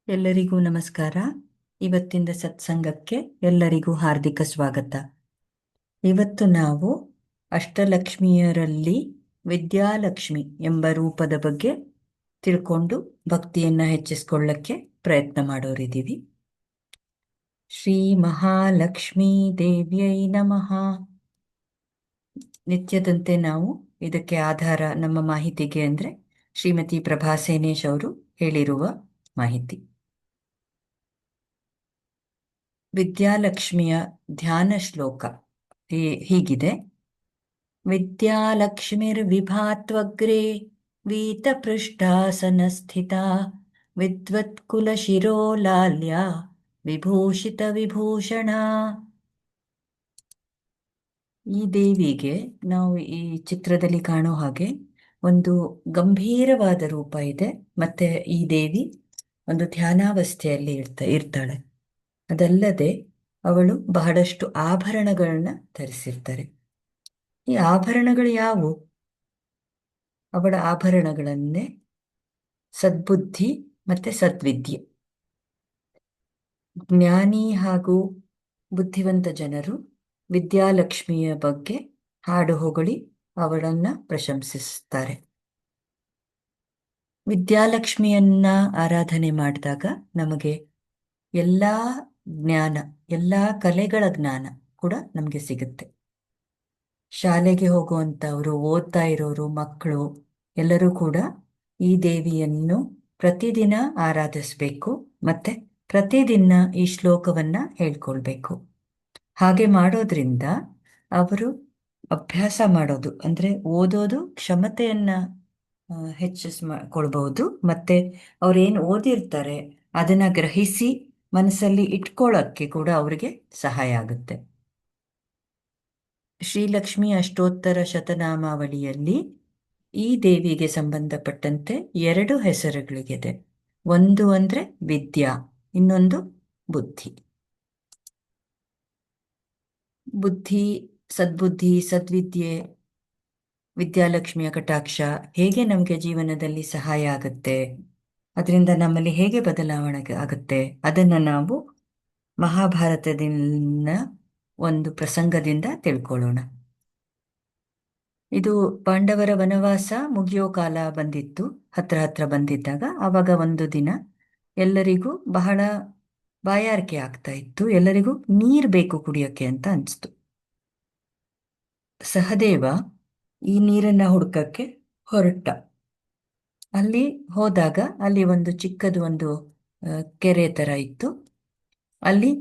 ಎಲ್ಲರಿಗೂ ನಮಸ್ಕಾರ. ಇವತ್ತಿನ ಸತ್ಸಂಗಕ್ಕೆ ಎಲ್ಲರಿಗೂ ಹಾರ್ದಿಕ ಸ್ವಾಗತ. ಇವತ್ತು ನಾವು ಅಷ್ಟಲಕ್ಷ್ಮಿಯರಲ್ಲಿ ವಿದ್ಯಾಲಕ್ಷ್ಮಿ ಎಂಬ ರೂಪದ ಬಗ್ಗೆ ತಿಳ್ಕೊಂಡು ಭಕ್ತಿಯನ್ನ ಹೆಚ್ಚಿಸ್ಕೊಳ್ಳಕ್ಕೆ ಪ್ರಯತ್ನ ಮಾಡೋರಿದ್ದೀವಿ. ಶ್ರೀ ಮಹಾಲಕ್ಷ್ಮೀ ದೇವ್ಯೈ ನಮಃ. ನಿತ್ಯದಂತೆ ನಾವು ಇದಕ್ಕೆ ಆಧಾರ ನಮ್ಮ ಮಾಹಿತಿಗೆ ಅಂದರೆ ಶ್ರೀಮತಿ ಪ್ರಭಾ ಸೇನೇಶ್ ಅವರು ಹೇಳಿರುವ ಮಾಹಿತಿ. ವಿದ್ಯಾಲಕ್ಷ್ಮಿಯ ಧ್ಯಾನ ಶ್ಲೋಕ ಹೀಗಿದೆ. ವಿದ್ಯಾಲಕ್ಷ್ಮಿರ್ವಿಭಾತ್ವಗ್ರೇ ವೀತಪೃಷ್ಠಾಸನಸ್ಥಿತಾ ವಿದ್ವತ್ಕುಲಶಿರೋಲಾಲ್ಯ ವಿಭೂಷಿತ ವಿಭೂಷಣ. ಈ ದೇವಿಗೆ ನಾವು ಈ ಚಿತ್ರದಲ್ಲಿ ಕಾಣೋ ಹಾಗೆ ಒಂದು ಗಂಭೀರವಾದ ರೂಪ ಇದೆ. ಮತ್ತೆ ಈ ದೇವಿ ಒಂದು ಧ್ಯಾನಾವಸ್ಥೆಯಲ್ಲಿ ಇರ್ತಾಳೆ. ಅದಲ್ಲದೆ ಅವಳು ಬಹಳಷ್ಟು ಆಭರಣಗಳನ್ನ ಧರಿಸಿರ್ತಾರೆ. ಈ ಆಭರಣಗಳು ಯಾವುವು? ಅವಳ ಆಭರಣಗಳನ್ನೇ ಸದ್ಬುದ್ಧಿ ಮತ್ತೆ ಸದ್ವಿದ್ಯೆ. ಜ್ಞಾನಿ ಹಾಗೂ ಬುದ್ಧಿವಂತ ಜನರು ವಿದ್ಯಾಲಕ್ಷ್ಮಿಯ ಬಗ್ಗೆ ಹಾಡು ಹೊಗಳಿ ಅವಳನ್ನ ಪ್ರಶಂಸಿಸ್ತಾರೆ. ವಿದ್ಯಾಲಕ್ಷ್ಮಿಯನ್ನ ಆರಾಧನೆ ಮಾಡಿದಾಗ ನಮಗೆ ಎಲ್ಲ ಜ್ಞಾನ, ಎಲ್ಲ ಕಲೆಗಳ ಜ್ಞಾನ ಕೂಡ ನಮಗೆ ಸಿಗುತ್ತೆ. ಶಾಲೆಗೆ ಹೋಗುವಂಥವರು, ಓದ್ತಾ ಇರೋರು, ಮಕ್ಕಳು ಎಲ್ಲರೂ ಕೂಡ ಈ ದೇವಿಯನ್ನು ಪ್ರತಿದಿನ ಆರಾಧಿಸಬೇಕು. ಮತ್ತೆ ಪ್ರತಿದಿನ ಈ ಶ್ಲೋಕವನ್ನ ಹೇಳ್ಕೊಳ್ಬೇಕು. ಹಾಗೆ ಮಾಡೋದ್ರಿಂದ ಅವರು ಅಭ್ಯಾಸ ಮಾಡೋದು ಅಂದ್ರೆ ಓದೋದು ಕ್ಷಮತೆಯನ್ನ ಹೆಚ್ಚಿಸ್ಕೊಳ್ಬಹುದು. ಮತ್ತೆ ಅವ್ರೇನು ಓದಿರ್ತಾರೆ ಅದನ್ನ ಗ್ರಹಿಸಿ ಮನಸ್ಸಲ್ಲಿ ಇಟ್ಕೊಳ್ಳೋಕ್ಕೆ ಕೂಡ ಅವರಿಗೆ ಸಹಾಯ ಆಗುತ್ತೆ. ಶ್ರೀಲಕ್ಷ್ಮಿ ಅಷ್ಟೋತ್ತರ ಶತನಾಮಾವಳಿಯಲ್ಲಿ ಈ ದೇವಿಗೆ ಸಂಬಂಧಪಟ್ಟಂತೆ 2 ಹೆಸರುಗಳಿಗಿದೆ. ಒಂದು ಅಂದ್ರೆ ವಿದ್ಯಾ, ಇನ್ನೊಂದು ಬುದ್ಧಿ. ಬುದ್ಧಿ, ಸದ್ಬುದ್ಧಿ, ಸದ್ವಿದ್ಯೆ, ವಿದ್ಯಾಲಕ್ಷ್ಮಿಯ ಕಟಾಕ್ಷ ಹೇಗೆ ನಮಗೆ ಜೀವನದಲ್ಲಿ ಸಹಾಯ ಆಗುತ್ತೆ, ಅದರಿಂದ ನಮ್ಮಲ್ಲಿ ಹೇಗೆ ಬದಲಾವಣೆ ಆಗುತ್ತೆ, ಅದನ್ನು ನಾವು ಮಹಾಭಾರತದಿಂದ ಒಂದು ಪ್ರಸಂಗದಿಂದ ತಿಳ್ಕೊಳ್ಳೋಣ. ಇದು ಪಾಂಡವರ ವನವಾಸ ಮುಗಿಯೋ ಕಾಲ ಬಂದಿತ್ತು, ಹತ್ರ ಬಂದಿದ್ದಾಗ. ಆವಾಗ ಒಂದು ದಿನ ಎಲ್ಲರಿಗೂ ಬಹಳ ಬಾಯಾರಿಕೆ ಆಗ್ತಾ ಇತ್ತು. ಎಲ್ಲರಿಗೂ ನೀರು ಬೇಕು ಕುಡಿಯೋಕ್ಕೆ ಅಂತ ಅನಿಸ್ತು. ಸಹದೇವ ಈ ನೀರನ್ನ ಹುಡುಕಕ್ಕೆ ಹೊರಟ. ಅಲ್ಲಿ ಹೋದಾಗ ಅಲ್ಲಿ ಒಂದು ಚಿಕ್ಕದು ಒಂದು ಕೆರೆ ತರ ಇತ್ತು. ಅಲ್ಲಿ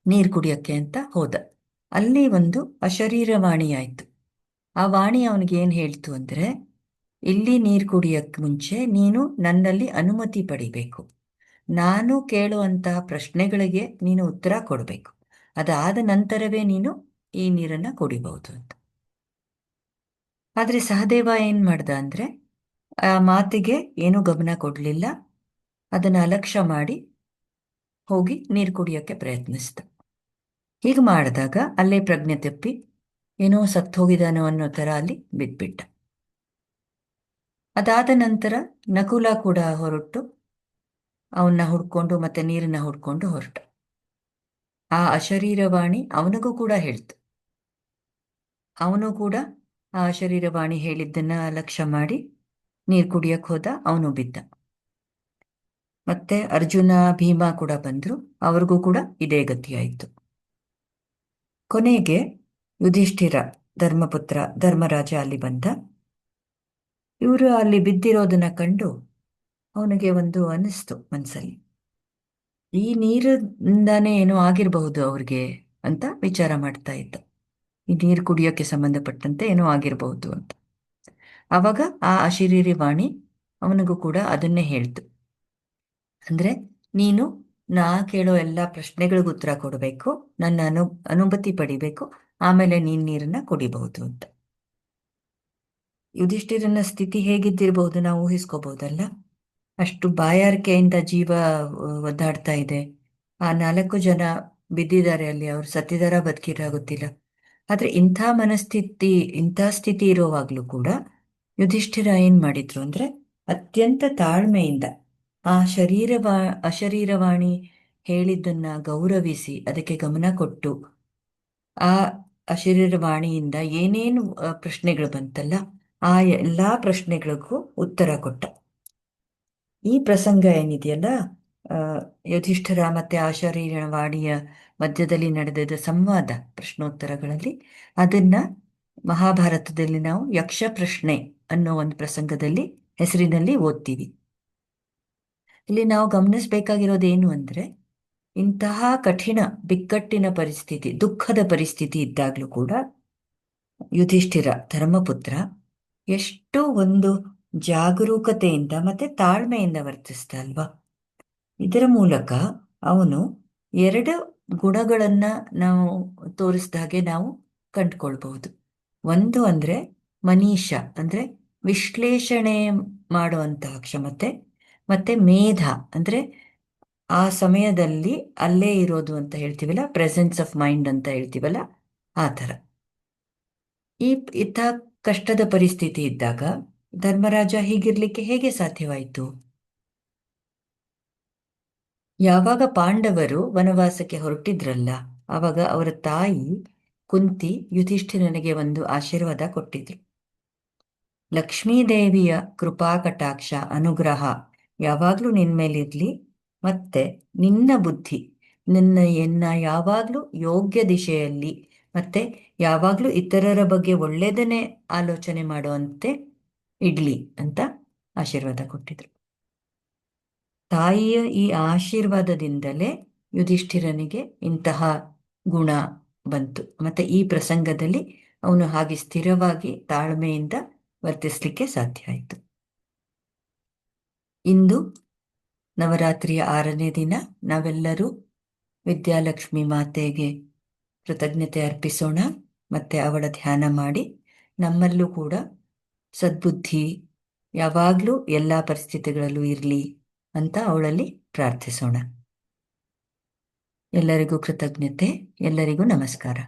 ನೀರು ಕುಡಿಯೋಕ್ಕೆ ಅಂತ ಹೋದ. ಅಲ್ಲಿ ಒಂದು ಅಶರೀರವಾಣಿ ಆಯ್ತು. ಆ ವಾಣಿ ಅವನಿಗೆ ಏನು ಹೇಳ್ತು ಅಂದ್ರೆ, ಇಲ್ಲಿ ನೀರು ಕುಡಿಯಕ್ಕೆ ಮುಂಚೆ ನೀನು ನನ್ನಲ್ಲಿ ಅನುಮತಿ ಪಡಿಬೇಕು. ನಾನು ಕೇಳುವಂತಹ ಪ್ರಶ್ನೆಗಳಿಗೆ ನೀನು ಉತ್ತರ ಕೊಡಬೇಕು. ಅದಾದ ನಂತರವೇ ನೀನು ಈ ನೀರನ್ನ ಕುಡಿಬಹುದು ಅಂತ. ಆದ್ರೆ ಸಹದೇವ ಏನ್ ಮಾಡ್ದ ಅಂದ್ರೆ ಆ ಮಾತಿಗೆ ಏನೂ ಗಮನ ಕೊಡ್ಲಿಲ್ಲ. ಅದನ್ನ ಅಲಕ್ಷ್ಯ ಮಾಡಿ ಹೋಗಿ ನೀರು ಕುಡಿಯೋಕ್ಕೆ ಪ್ರಯತ್ನಿಸ್ದ. ಹೀಗೆ ಮಾಡಿದಾಗ ಅಲ್ಲೇ ಪ್ರಜ್ಞೆ ತಪ್ಪಿ ಏನೋ ಸತ್ತು ಹೋಗಿದಾನೋ ಅನ್ನೋ ತರ ಅಲ್ಲಿ ಬಿದ್ಬಿಟ್ಟ. ಅದಾದ ನಂತರ ನಕುಲ ಕೂಡ ಹೊರಟು ಅವನ್ನ ಹುಡ್ಕೊಂಡು ಮತ್ತೆ ನೀರನ್ನ ಹುಡ್ಕೊಂಡು ಹೊರಟ. ಆ ಅಶರೀರವಾಣಿ ಅವನಿಗೂ ಕೂಡ ಹೇಳ್ತು. ಅವನು ಕೂಡ ಆ ಅಶರೀರವಾಣಿ ಹೇಳಿದ್ದನ್ನ ಲಕ್ಷ್ಯ ಮಾಡಿ ನೀರು ಕುಡಿಯಕ್ಕೆ ಹೋದ. ಅವನು ಬಿದ್ದ. ಮತ್ತೆ ಅರ್ಜುನ, ಭೀಮ ಕೂಡ ಬಂದ್ರು. ಅವ್ರಿಗೂ ಕೂಡ ಇದೇ ಗತಿಯಾಯಿತು. ಕೊನೆಗೆ ಯುಧಿಷ್ಠಿರ, ಧರ್ಮಪುತ್ರ ಧರ್ಮರಾಜ ಅಲ್ಲಿ ಬಂದ. ಇವರು ಅಲ್ಲಿ ಬಿದ್ದಿರೋದನ್ನ ಕಂಡು ಅವನಿಗೆ ಒಂದು ಅನಿಸ್ತು ಮನಸ್ಸಲ್ಲಿ, ಈ ನೀರಿಂದಾನೇ ಏನೋ ಆಗಿರಬಹುದು ಅವ್ರಿಗೆ ಅಂತ ವಿಚಾರ ಮಾಡ್ತಾ ಇದ್ದ. ಈ ನೀರು ಕುಡಿಯೋಕ್ಕೆ ಸಂಬಂಧಪಟ್ಟಂತೆ ಏನೋ ಆಗಿರಬಹುದು ಅಂತ. ಆವಾಗ ಆ ಅಶರೀರಿ ವಾಣಿ ಅವನಿಗೂ ಕೂಡ ಅದನ್ನೇ ಹೇಳ್ತು. ಅಂದ್ರೆ ನೀನು ನಾ ಕೇಳೋ ಎಲ್ಲ ಪ್ರಶ್ನೆಗಳಿಗೂ ಉತ್ತರ ಕೊಡಬೇಕು, ನನ್ನ ಅನುಮತಿ ಪಡಿಬೇಕು, ಆಮೇಲೆ ನೀರನ್ನ ಕುಡಿಬಹುದು ಅಂತ. ಯುಧಿಷ್ಠಿರನ ಸ್ಥಿತಿ ಹೇಗಿದ್ದಿರಬಹುದು ನಾವು ಊಹಿಸ್ಕೋಬಹುದಲ್ಲ. ಅಷ್ಟು ಬಾಯಾರಿಕೆಯಿಂದ ಜೀವ ಒದ್ದಾಡ್ತಾ ಇದೆ. ಆ 4 ಜನ ಬಿದ್ದಿದ್ದಾರೆ ಅಲ್ಲಿ, ಅವ್ರು ಸತ್ತಿದಾರ ಬದುಕಿರ ಗೊತ್ತಿಲ್ಲ. ಆದ್ರೆ ಇಂಥ ಮನಸ್ಥಿತಿ, ಇಂಥ ಸ್ಥಿತಿ ಇರೋವಾಗ್ಲೂ ಕೂಡ ಯುಧಿಷ್ಠಿರ ಏನ್ ಮಾಡಿದ್ರು ಅಂದ್ರೆ ಅತ್ಯಂತ ತಾಳ್ಮೆಯಿಂದ ಆ ಅಶರೀರವಾಣಿ ಹೇಳಿದ್ದನ್ನ ಗೌರವಿಸಿ ಅದಕ್ಕೆ ಗಮನ ಕೊಟ್ಟು ಆ ಅಶರೀರವಾಣಿಯಿಂದ ಏನೇನು ಪ್ರಶ್ನೆಗಳು ಬಂತಲ್ಲ ಆ ಎಲ್ಲ ಪ್ರಶ್ನೆಗಳಿಗೂ ಉತ್ತರ ಕೊಟ್ಟ. ಈ ಪ್ರಸಂಗ ಏನಿದೆಯಲ್ಲ, ಆ, ಯುಧಿಷ್ಠಿರ ಮತ್ತೆ ಅಶರೀರವಾಣಿಯ ಮಧ್ಯದಲ್ಲಿ ನಡೆದಿದ್ದ ಸಂವಾದ ಪ್ರಶ್ನೋತ್ತರಗಳಲ್ಲಿ, ಅದನ್ನ ಮಹಾಭಾರತದಲ್ಲಿ ನಾವು ಯಕ್ಷ ಪ್ರಶ್ನೆ ಅನ್ನೋ ಒಂದು ಪ್ರಸಂಗದಲ್ಲಿ ಹೆಸರಿನಲ್ಲಿ ಓದ್ತೀವಿ. ಇಲ್ಲಿ ನಾವು ಗಮನಿಸಬೇಕಾಗಿರೋದೇನು ಅಂದ್ರೆ, ಇಂತಹ ಕಠಿಣ ಬಿಕ್ಕಟ್ಟಿನ ಪರಿಸ್ಥಿತಿ, ದುಃಖದ ಪರಿಸ್ಥಿತಿ ಇದ್ದಾಗಲೂ ಕೂಡ ಯುಧಿಷ್ಠಿರ ಧರ್ಮಪುತ್ರ ಎಷ್ಟು ಒಂದು ಜಾಗರೂಕತೆಯಿಂದ ಮತ್ತೆ ತಾಳ್ಮೆಯಿಂದ ವರ್ತಿಸ್ತ ಅಲ್ವಾ. ಇದರ ಮೂಲಕ ಅವನು ಎರಡು ಗುಣಗಳನ್ನ ನಾವು ತೋರಿಸಿದ ಹಾಗೆ ನಾವು ಕಂಡುಕೊಳ್ಬಹುದು. ಒಂದು ಅಂದ್ರೆ ಮನೀಷ, ಅಂದ್ರೆ ವಿಶ್ಲೇಷಣೆ ಮಾಡುವಂತಹ ಕ್ಷಮತೆ, ಮತ್ತೆ ಮೇಧ ಅಂದ್ರೆ ಆ ಸಮಯದಲ್ಲಿ ಅಲ್ಲೇ ಇರೋದು ಅಂತ ಹೇಳ್ತೀವಲ್ಲ, ಪ್ರೆಸೆನ್ಸ್ ಆಫ್ ಮೈಂಡ್ ಅಂತ ಹೇಳ್ತೀವಲ್ಲ, ಆ ಥರ. ಇಂಥ ಕಷ್ಟದ ಪರಿಸ್ಥಿತಿ ಇದ್ದಾಗ ಧರ್ಮರಾಜ ಹೀಗಿರ್ಲಿಕ್ಕೆ ಹೇಗೆ ಸಾಧ್ಯವಾಯಿತು? ಯಾವಾಗ ಪಾಂಡವರು ವನವಾಸಕ್ಕೆ ಹೊರಟಿದ್ರಲ್ಲ, ಆವಾಗ ಅವರ ತಾಯಿ ಕುಂತಿ ಯುಧಿಷ್ಠಿರನಿಗೆ ಒಂದು ಆಶೀರ್ವಾದ ಕೊಟ್ಟಿದ್ರು. ಲಕ್ಷ್ಮೀದೇವಿಯ ಕೃಪಾ ಕಟಾಕ್ಷ ಅನುಗ್ರಹ ಯಾವಾಗ್ಲೂ ನಿನ್ಮೇಲಿರ್ಲಿ, ಮತ್ತೆ ನಿನ್ನ ಬುದ್ಧಿ ಎನ್ನ ಯಾವಾಗ್ಲೂ ಯೋಗ್ಯ ದಿಶೆಯಲ್ಲಿ, ಮತ್ತೆ ಯಾವಾಗ್ಲೂ ಇತರರ ಬಗ್ಗೆ ಒಳ್ಳೆಯದನ್ನೇ ಆಲೋಚನೆ ಮಾಡುವಂತೆ ಇಡ್ಲಿ ಅಂತ ಆಶೀರ್ವಾದ ಕೊಟ್ಟಿದ್ರು. ತಾಯಿಯ ಈ ಆಶೀರ್ವಾದದಿಂದಲೇ ಯುಧಿಷ್ಠಿರನಿಗೆ ಇಂತಹ ಗುಣ ಬಂತು. ಮತ್ತೆ ಈ ಪ್ರಸಂಗದಲ್ಲಿ ಅವನು ಹಾಗೆ ಸ್ಥಿರವಾಗಿ ತಾಳ್ಮೆಯಿಂದ ವರ್ತಿಸ್ಲಿಕ್ಕೆ ಸಾಧ್ಯ ಆಯಿತು. ಇಂದು ನವರಾತ್ರಿಯ 6ನೇ ದಿನ. ನಾವೆಲ್ಲರೂ ವಿದ್ಯಾಲಕ್ಷ್ಮಿ ಮಾತೆಗೆ ಕೃತಜ್ಞತೆ ಅರ್ಪಿಸೋಣ, ಮತ್ತೆ ಅವಳ ಧ್ಯಾನ ಮಾಡಿ ನಮ್ಮಲ್ಲೂ ಕೂಡ ಸದ್ಬುದ್ಧಿ ಯಾವಾಗಲೂ ಎಲ್ಲ ಪರಿಸ್ಥಿತಿಗಳಲ್ಲೂ ಇರಲಿ ಅಂತ ಅವಳಲ್ಲಿ ಪ್ರಾರ್ಥಿಸೋಣ. ಎಲ್ಲರಿಗೂ ಕೃತಜ್ಞತೆ, ಎಲ್ಲರಿಗೂ ನಮಸ್ಕಾರ.